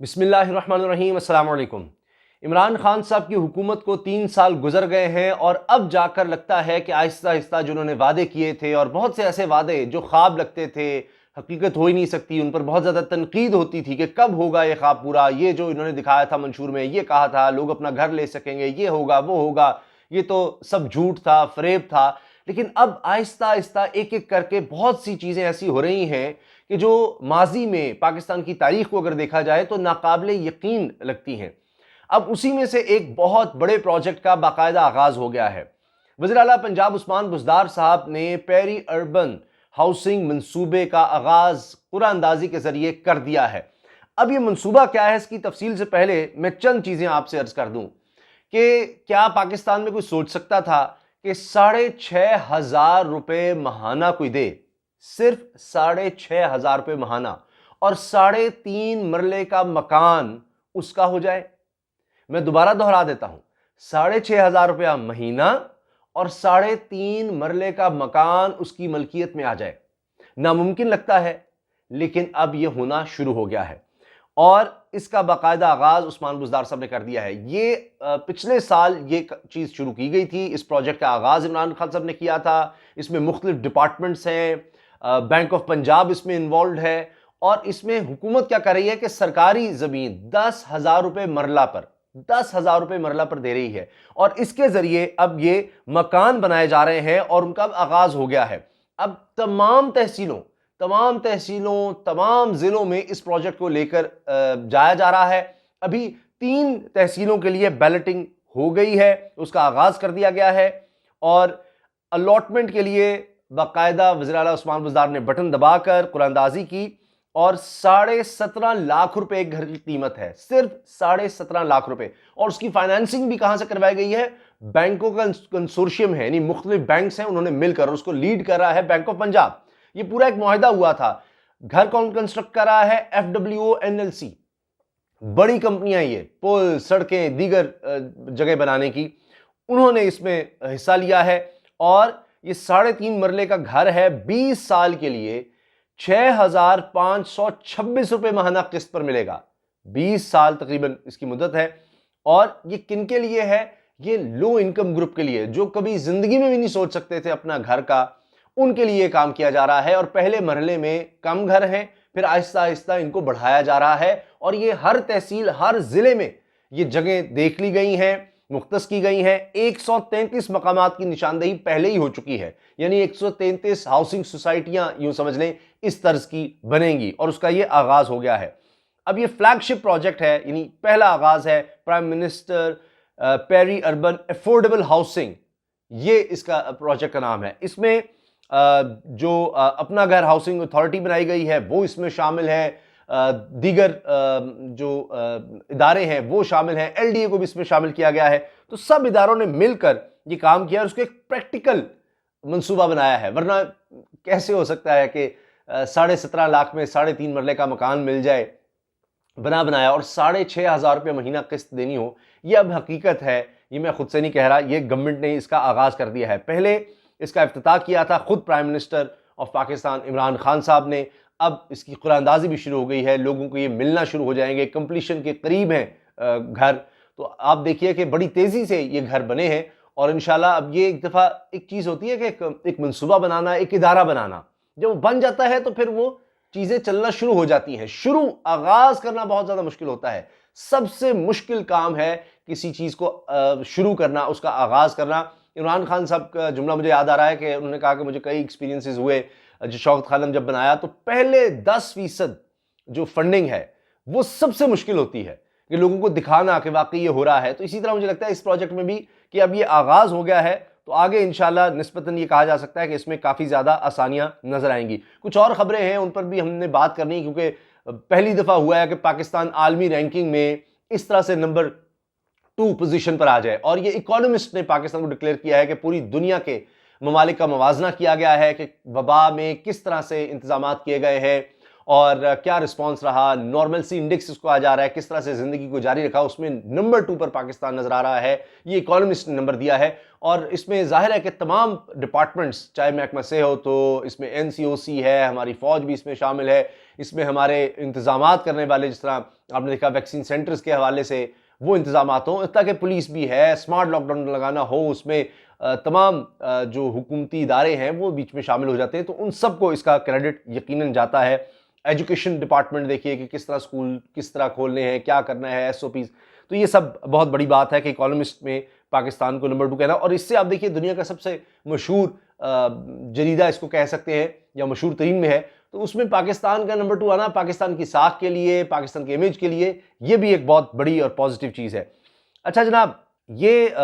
बिस्मिल्लाहिर्रहमानिर्रहीम, अस्सलाम वालेकुम। इमरान खान साहब की हुकूमत को 3 साल गुजर गए हैं और अब जाकर लगता है कि आहिस्ता आहिस्ता जो उन्होंने वादे किए थे और बहुत से ऐसे वादे जो ख्वाब लगते थे, हकीकत हो ही नहीं सकती, उन पर बहुत ज़्यादा तनकीद होती थी कि कब होगा ये ख्वाब पूरा। ये जो इन्होंने दिखाया था मंशूर में, ये कहा था लोग अपना घर ले सकेंगे, ये होगा वो होगा, ये तो सब झूठ था, फरेब था। लेकिन अब आहिस्ता आहिस्ता एक एक करके बहुत सी चीज़ें ऐसी हो रही हैं कि जो माजी में पाकिस्तान की तारीख को अगर देखा जाए तो नाकाबिले यकीन लगती हैं। अब उसी में से एक बहुत बड़े प्रोजेक्ट का बाकायदा आगाज हो गया है। वज़ीर आला पंजाब उस्मान बुज़दार साहब ने पेरी अर्बन हाउसिंग मंसूबे का आगाज कुरानंदाजी के जरिए कर दिया है। अब ये मंसूबा क्या है, इसकी तफसील से पहले मैं चंद चीजें आपसे अर्ज कर दूं कि क्या पाकिस्तान में कोई सोच सकता था कि 6,500 रुपए महाना कोई दे, सिर्फ 6,500 रुपए महाना, और 3.5 मरले का मकान उसका हो जाए। मैं दोबारा दोहरा देता हूं, 6,500 रुपया महीना और 3.5 मरले का मकान उसकी मलकियत में आ जाए। नामुमकिन लगता है, लेकिन अब यह होना शुरू हो गया है और इसका बाकायदा आगाज उस्मान बुज़दार साहब ने कर दिया है। ये पिछले साल ये चीज शुरू की गई थी। इस प्रोजेक्ट का आगाज इमरान खान साहब ने किया था। इसमें मुख्तलिफ डिपार्टमेंट्स हैं, बैंक ऑफ पंजाब इसमें इन्वॉल्व है और इसमें हुकूमत क्या कर रही है कि सरकारी जमीन 10,000 रुपए मरला पर, 10,000 रुपए मरला पर दे रही है और इसके जरिए अब ये मकान बनाए जा रहे हैं और उनका आगाज हो गया है। अब तमाम तहसीलों तमाम जिलों में इस प्रोजेक्ट को लेकर जाया जा रहा है। अभी 3 तहसीलों के लिए बैलेटिंग हो गई है, उसका आगाज कर दिया गया है और अलॉटमेंट के लिए बाकायदा वज़ीर आला उस्मान बुज़दार ने बटन दबाकर कुरानंदाजी की और 17.5 लाख रुपए एक घर की कीमत है, सिर्फ 17.5 लाख रुपए। और उसकी फाइनेंसिंग भी कहां से करवाई गई है? बैंकों का कंसोर्शियम है, यानी मुख्तलिफ बैंक्स हैं, उन्होंने मिलकर, और उसको लीड कर रहा है बैंक ऑफ पंजाब। ये पूरा एक मुआहिदा हुआ था। घर कौन कंस्ट्रक्ट कर रहा है? FWO NLC, बड़ी कंपनियां, ये पुल, सड़कें, दीगर जगह बनाने की, उन्होंने इसमें हिस्सा लिया है। और ये 3.5 मरले का घर है, 20 साल के लिए 6,526 रुपए महाना किस्त पर मिलेगा। 20 साल तकरीबन इसकी मुद्दत है। और ये किन के लिए है? ये लो इनकम ग्रुप के लिए, जो कभी जिंदगी में भी नहीं सोच सकते थे अपना घर का, उनके लिए काम किया जा रहा है। और पहले मरहले में कम घर हैं, फिर आहिस्ता आहिस्ता इनको बढ़ाया जा रहा है और ये हर तहसील, हर जिले में ये जगह देख ली गई हैं, मुख्तस की गई हैं। 133 मकामात की निशानदेही पहले ही हो चुकी है, यानी 133 हाउसिंग सोसाइटियां यूं समझ लें इस तर्ज की बनेंगी और उसका ये आगाज हो गया है। अब ये फ्लैगशिप प्रोजेक्ट है, यानी पहला आगाज है। Prime minister peri urban affordable housing, ये इसका प्रोजेक्ट का नाम है। इसमें जो अपना घर हाउसिंग अथॉरिटी बनाई गई है वो इसमें शामिल है, दीगर जो इदारे हैं वो शामिल हैं, LDA को भी इसमें शामिल किया गया है। तो सब इदारों ने मिलकर ये काम किया और उसको एक प्रैक्टिकल मंसूबा बनाया है। वरना कैसे हो सकता है कि 17.5 लाख में 3.5 मरले का मकान मिल जाए बना बनाया और 6,500 रुपये महीना किस्त देनी हो। ये अब हकीकत है, ये मैं खुद से नहीं कह रहा, ये गवर्नमेंट ने इसका आगाज कर दिया है। पहले इसका इफ्तिताह किया था खुद prime minister of Pakistan Imran Khan साहब ने। अब इसकी कुरानंदाजी भी शुरू हो गई है, लोगों को ये मिलना शुरू हो जाएंगे, कंप्लीशन के करीब हैं घर। तो आप देखिए कि बड़ी तेजी से ये घर बने हैं और इंशाल्लाह अब ये एक दफ़ा एक चीज़ होती है कि एक मंसूबा बनाना, एक इदारा बनाना, जब वो बन जाता है तो फिर वो चीज़ें चलना शुरू हो जाती हैं। आगाज करना बहुत ज़्यादा मुश्किल होता है। सबसे मुश्किल काम है किसी चीज़ को शुरू करना, उसका आगाज करना। इमरान खान साहब का जुमला मुझे याद आ रहा है कि उन्होंने कहा कि मुझे कई एक्सपीरियंसेस हुए। जो शौकत खानम जब बनाया तो पहले 10% जो फंडिंग है वो सबसे मुश्किल होती है कि लोगों को दिखाना कि वाकई ये हो रहा है। तो इसी तरह मुझे लगता है इस प्रोजेक्ट में भी कि अब ये आगाज हो गया है तो आगे इंशाल्लाह निस्बतन ये कहा जा सकता है कि इसमें काफ़ी ज़्यादा आसानियां नजर आएंगी। कुछ और खबरें हैं, उन पर भी हमने बात करनी है, क्योंकि पहली दफ़ा हुआ है कि पाकिस्तान आलमी रैंकिंग में इस तरह से नंबर 2 पोजीशन पर आ जाए। और ये इकोनॉमिस्ट ने पाकिस्तान को डिक्लेयर किया है कि पूरी दुनिया के ममालिक का मवाजना किया गया है कि वबा में किस तरह से इंतजाम किए गए हैं और क्या रिस्पांस रहा, नॉर्मलसी इंडेक्स इसको आ जा रहा है, किस तरह से जिंदगी को जारी रखा, उसमें नंबर 2 पर पाकिस्तान नजर आ रहा है। ये इकोनॉमिस्ट ने नंबर दिया है और इसमें जाहिर है कि तमाम डिपार्टमेंट्स, चाहे महकमा से हो तो इसमें NCOC है, हमारी फौज भी इसमें शामिल है, इसमें हमारे इंतजामात करने वाले, जिस तरह आपने देखा वैक्सीन सेंटर्स के हवाले से वो इंतजामात हों, ताकि पुलिस भी है, स्मार्ट लॉकडाउन लगाना हो, उसमें तमाम जो हुकूमती इदारे हैं वो बीच में शामिल हो जाते हैं, तो उन सबको इसका क्रेडिट यकीनन जाता है। एजुकेशन डिपार्टमेंट देखिए कि किस तरह स्कूल किस तरह खोलने हैं, क्या करना है, SOPs, तो ये सब बहुत बड़ी बात है कि इकोनॉमिस्ट में पाकिस्तान को नंबर 2 कहना। और इससे आप देखिए दुनिया का सबसे मशहूर जरीदा इसको कह सकते हैं या मशहूर तरीन में है, तो उसमें पाकिस्तान का नंबर 2 आना पाकिस्तान की साख के लिए, पाकिस्तान के इमेज के लिए, ये भी एक बहुत बड़ी और पॉजिटिव चीज़ है। अच्छा जनाब, ये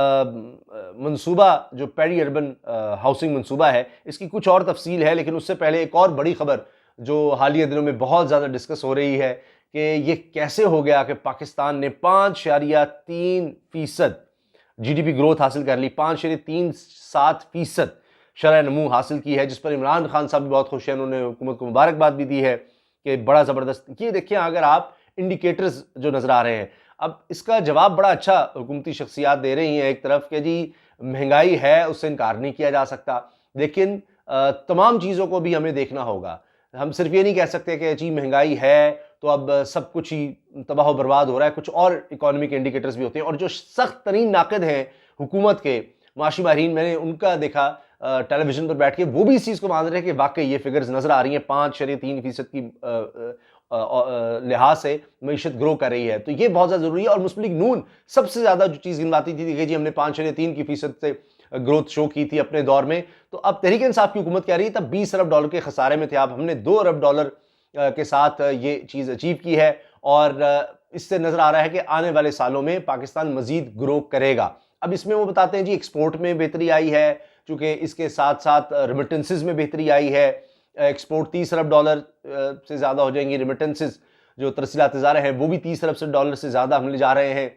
मंसूबा जो पेरी अर्बन हाउसिंग मंसूबा है, इसकी कुछ और तफसील है, लेकिन उससे पहले एक और बड़ी खबर जो हालिया दिनों में बहुत ज़्यादा डिस्कस हो रही है कि ये कैसे हो गया कि पाकिस्तान ने 5.3% GDP ग्रोथ हासिल कर ली, 5.37% शरह नमू हासिल की है, जिस पर इमरान खान साहब भी बहुत खुश हैं, उन्होंने हुकूमत को मुबारकबाद भी दी है कि बड़ा ज़बरदस्त। ये देखिए अगर आप इंडिकेटर्स जो नज़र आ रहे हैं, अब इसका जवाब बड़ा अच्छा हुकूमती शख्सियात दे रही हैं। एक तरफ कि जी महंगाई है, उससे इनकार नहीं किया जा सकता, लेकिन तमाम चीज़ों को भी हमें देखना होगा। हम सिर्फ ये नहीं कह सकते कि जी महंगाई है तो अब सब कुछ ही तबाह बर्बाद हो रहा है, कुछ और इकोनॉमिक इंडिकेटर्स भी होते हैं। और जो सख्त तरीन नाक़िद हैं हुकूमत के, माशी माहिरीन, मैंने उनका देखा टेलीविजन पर बैठ के, वो भी इस चीज़ को मान रहे हैं कि वाकई ये फिगर्स नज़र आ रही हैं, 5.3% की लिहाज से मईशत ग्रो कर रही है, तो ये बहुत ज़्यादा ज़रूरी है। और मुस्लिम लीग नून सबसे ज़्यादा जो चीज़ गिनवाती थी कि जी हमने 5.3% से ग्रोथ शो की थी अपने दौर में, तो अब तहरीक इंसाफ की हुकूमत कह रही है तब $20 अरब के खसारे में थे, अब हमने $2 अरब के साथ ये चीज़ अचीव की है। और इससे नज़र आ रहा है कि आने वाले सालों में पाकिस्तान मज़ीद ग्रो करेगा। अब इसमें वो बताते हैं जी एक्सपोर्ट में बेहतरी आई है, चूँकि इसके साथ साथ रिमिटेंसेज में बेहतरी आई है, एक्सपोर्ट $30 अरब से ज़्यादा हो जाएंगी, रिमिटेंसेज जो तरसीलात इज़ारा हैं वो भी $30 अरब से ज़्यादा हमने जा रहे हैं।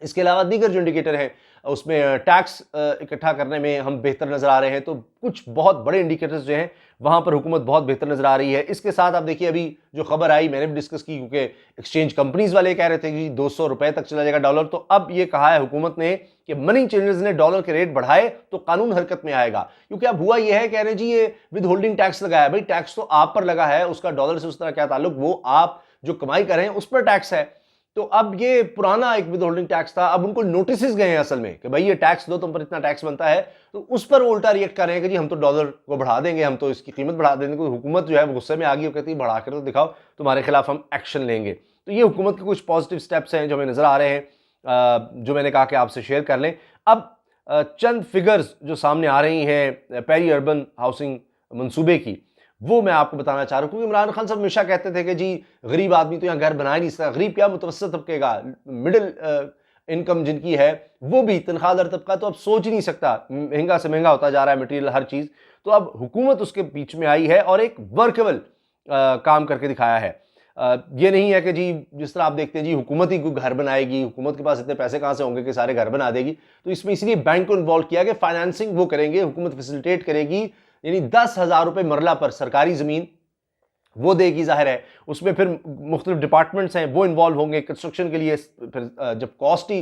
इसके अलावा दीगर जो इंडिकेटर हैं उसमें टैक्स इकट्ठा करने में हम बेहतर नज़र आ रहे हैं, तो कुछ बहुत बड़े इंडिकेटर्स जो हैं वहाँ पर हुकूमत बहुत बेहतर नज़र आ रही है। इसके साथ आप देखिए अभी जो खबर आई, मैंने भी डिस्कस की, क्योंकि एक्सचेंज कंपनीज वाले कह रहे थे कि $200 तक चला जाएगा डॉलर, तो अब ये कहा है हुकूमत ने कि मनी चेंजर्स ने डॉलर के रेट बढ़ाए तो कानून हरकत में आएगा। क्योंकि अब हुआ ये है, कह रहे जी ये विद होल्डिंग टैक्स लगाया, भाई टैक्स तो आप पर लगा है, उसका डॉलर से उस तरह क्या ताल्लुक, वो आप जो कमाई कर रहे हैं उस पर टैक्स है। तो अब ये पुराना एक विद होल्डिंग टैक्स था, अब उनको नोटिस गए हैं असल में कि भाई ये टैक्स दो, तुम पर इतना टैक्स बनता है, तो उस पर उल्टा रिएक्ट कर रहे हैं कि जी हम तो डॉलर को बढ़ा देंगे, हम तो इसकी कीमत बढ़ा देंगे। कोई हुकूमत जो है वो गुस्से में आ गई, वो कहती है बढ़ा कर तो दिखाओ, तुम्हारे खिलाफ हम एक्शन लेंगे। तो ये हुकूमत के कुछ पॉजिटिव स्टेप्स हैं जो हमें नजर आ रहे हैं, जो मैंने कहा कि आपसे शेयर कर लें। अब चंद फिगर्स जो सामने आ रही हैं पेरी अर्बन हाउसिंग मंसूबे की, वो मैं आपको बताना चाह रहा हूँ। क्योंकि इमरान खान साहब हमेशा कहते थे कि जी गरीब आदमी तो यहाँ घर बना ही नहीं सकता, गरीब क्या मुतवस्सित तबके का, मिडिल इनकम जिनकी है वो भी, तनख्वाहदार तबका तो अब सोच ही नहीं सकता, महंगा से महंगा होता जा रहा है मटेरियल हर चीज़। तो अब हुकूमत उसके बीच में आई है और एक वर्केबल काम करके दिखाया है। ये नहीं है कि जी जिस तरह आप देखते हैं जी हुकूमत ही घर बनाएगी, हुकूमत के पास इतने पैसे कहाँ से होंगे कि सारे घर बना देगी। तो इसमें इसलिए बैंक को इन्वॉल्व किया कि फाइनेंसिंग वो करेंगे, हुकूमत फैसिलिटेट करेगी, यानी 10,000 रुपये मरला पर सरकारी ज़मीन वो देगी, जाहिर है उसमें फिर मुख्तलिफ डिपार्टमेंट्स हैं वो इन्वॉल्व होंगे कंस्ट्रक्शन के लिए। फिर जब कॉस्ट ही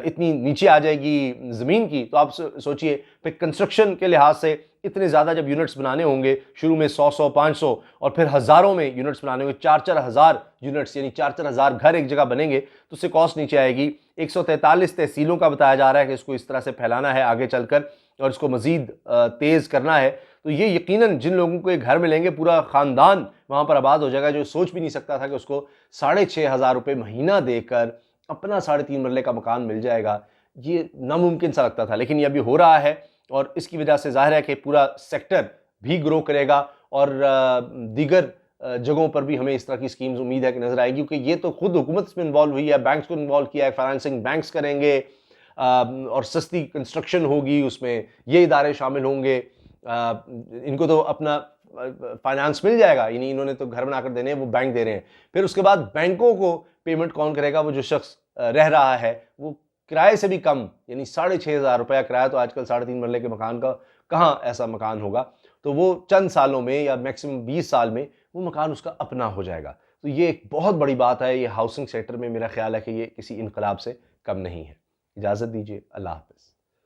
इतनी नीचे आ जाएगी ज़मीन की, तो आप सोचिए फिर कंस्ट्रक्शन के लिहाज से इतने ज़्यादा जब यूनिट्स बनाने होंगे, शुरू में 100, 500 और फिर हज़ारों में यूनिट्स बनाने होंगे, 4-4 हज़ार यूनिट्स, यानी 4-4 हज़ार घर एक जगह बनेंगे, तो उससे कॉस्ट नीचे आएगी। 143 तहसीलों का बताया जा रहा है कि इसको इस तरह से फैलाना है आगे चलकर और इसको मज़ीद तेज़ करना है। तो ये यकीनन जिन लोगों को एक घर मिलेंगे, पूरा ख़ानदान वहाँ पर आबाद हो जाएगा, जो सोच भी नहीं सकता था कि उसको 6,500 रुपये महीना देकर अपना 3.5 मरले का मकान मिल जाएगा, ये नामुमकिन सा लगता था। लेकिन ये अभी हो रहा है और इसकी वजह से जाहिर है कि पूरा सेक्टर भी ग्रो करेगा और दीगर जगहों पर भी हमें इस तरह की स्कीम्स उम्मीद है कि नज़र आएगी, क्योंकि ये तो खुद हुकूमत इसमें इन्वॉल्व हुई है, बैंक्स को इन्वॉल्व किया है, फाइनेंसिंग बैंक्स करेंगे और सस्ती कंस्ट्रक्शन होगी, उसमें ये इदारे शामिल होंगे। इनको तो अपना फाइनेंस मिल जाएगा, यानी इन्होंने तो घर बनाकर देने हैं, वो बैंक दे रहे हैं। फिर उसके बाद बैंकों को पेमेंट कौन करेगा? वो जो शख्स रह रहा है वो किराए से भी कम, यानी 6,500 रुपया किराया, तो आजकल 3.5 मरले के मकान का कहाँ ऐसा मकान होगा। तो वो चंद सालों में या मैक्सिमम 20 साल में वो मकान उसका अपना हो जाएगा। तो ये एक बहुत बड़ी बात है, ये हाउसिंग सेक्टर में मेरा ख्याल है कि ये किसी इनकलाब से कम नहीं है। इजाज़त दीजिए, अल्लाह हाफ़िज़।